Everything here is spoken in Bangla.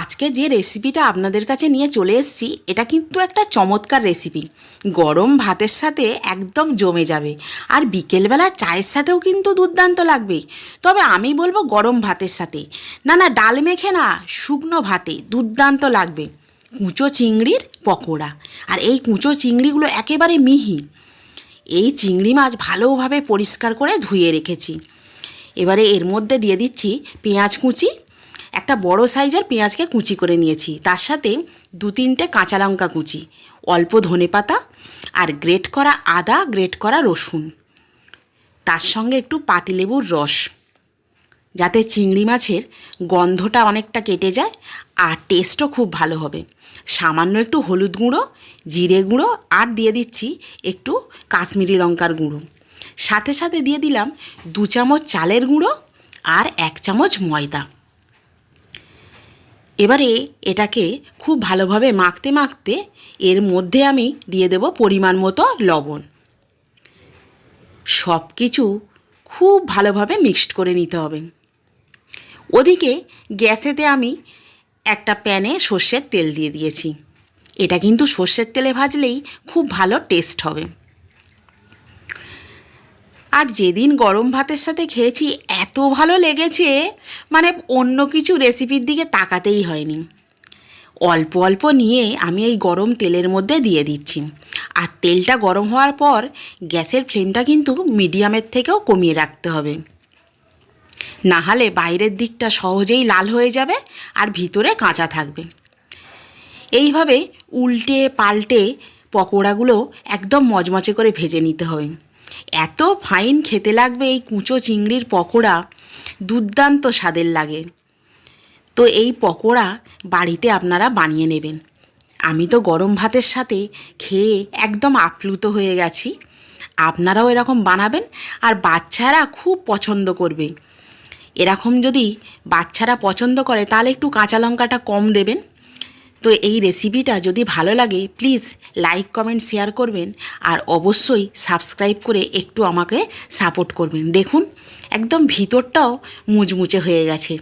আজকে যে রেসিপিটা আপনাদের কাছে নিয়ে চলে এসেছি এটা কিন্তু একটা চমৎকার রেসিপি। গরম ভাতের সাথে একদম জমে যাবে, আর বিকেলবেলা চায়ের সাথেও কিন্তু দুর্দান্ত লাগবে। তবে আমি বলবো গরম ভাতের সাথে না, ডাল মেখে না, শুকনো ভাতে দুর্দান্ত লাগবে। কুঁচো চিংড়ির পকোড়া, আর এই কুঁচো চিংড়িগুলো একেবারে মিহি। এই চিংড়ি মাছ ভালোভাবে পরিষ্কার করে ধুয়ে রেখেছি। এবারে এর মধ্যে দিয়ে দিচ্ছি পেঁয়াজ কুচি। একটা বড় সাইজের পেঁয়াজকে কুচি করে নিয়েছি, তার সাথে 2-3টে কাঁচা লঙ্কা কুচি, অল্প ধনেপাতা, আর গ্রেট করা আদা, গ্রেট করা রসুন, তার সঙ্গে একটু পাতিলেবুর রস, যাতে চিংড়ি মাছের গন্ধটা অনেকটা কেটে যায় আর টেস্টও খুব ভালো হবে। সামান্য একটু হলুদ গুঁড়ো, জিরে গুঁড়ো, আর দিয়ে দিচ্ছি একটু কাশ্মীরি লঙ্কার গুঁড়ো। সাথে সাথে দিয়ে দিলাম 2 চামচ চালের গুঁড়ো আর 1 চামচ ময়দা। এবারে এটাকে খুব ভালোভাবে মাখতে মাখতে এর মধ্যে আমি দিয়ে দেব পরিমাণ মতো লবণ। সব কিছু খুব ভালোভাবে মিক্সড করে নিতে হবে। ওদিকে গ্যাসেতে আমি একটা প্যানে সর্ষের তেল দিয়ে দিয়েছি। এটা কিন্তু সর্ষের তেলে ভাজলেই খুব ভালো টেস্ট হবে। আর যেদিন গরম ভাতের সাথে খেয়েছি এত ভালো লেগেছে, মানে অন্য কিছু রেসিপির দিকে তাকাতেই হয়নি। অল্প অল্প নিয়ে আমি এই গরম তেলের মধ্যে দিয়ে দিচ্ছি, আর তেলটা গরম হওয়ার পর গ্যাসের ফ্লেমটা কিন্তু মিডিয়ামের থেকেও কমিয়ে রাখতে হবে, না হলে বাইরের দিকটা সহজেই লাল হয়ে যাবে আর ভিতরে কাঁচা থাকবে। এইভাবে উল্টে পাল্টে পকোড়াগুলো একদম মচমচে করে ভেজে নিতে হবে। এত ফাইন খেতে লাগবে এই কুঁচো চিংড়ির পকোড়া, দুর্দান্ত স্বাদের লাগে। তো এই পকোড়া বাড়িতে আপনারা বানিয়ে নেবেন। আমি তো গরম ভাতের সাথে খেয়ে একদম আপ্লুত হয়ে গেছি। আপনারাও এরকম বানাবেন, আর বাচ্চারা খুব পছন্দ করবে। এরকম যদি বাচ্চারা পছন্দ করে তাহলে একটু কাঁচা লঙ্কাটা কম দেবেন। তো এই রেসিপিটা যদি ভালো লাগে প্লিজ লাইক, কমেন্ট, শেয়ার করবেন, আর অবশ্যই সাবস্ক্রাইব করে একটু আমাকে সাপোর্ট করবেন। দেখুন একদম ভিতরটাও মুচমুচে হয়ে গেছে।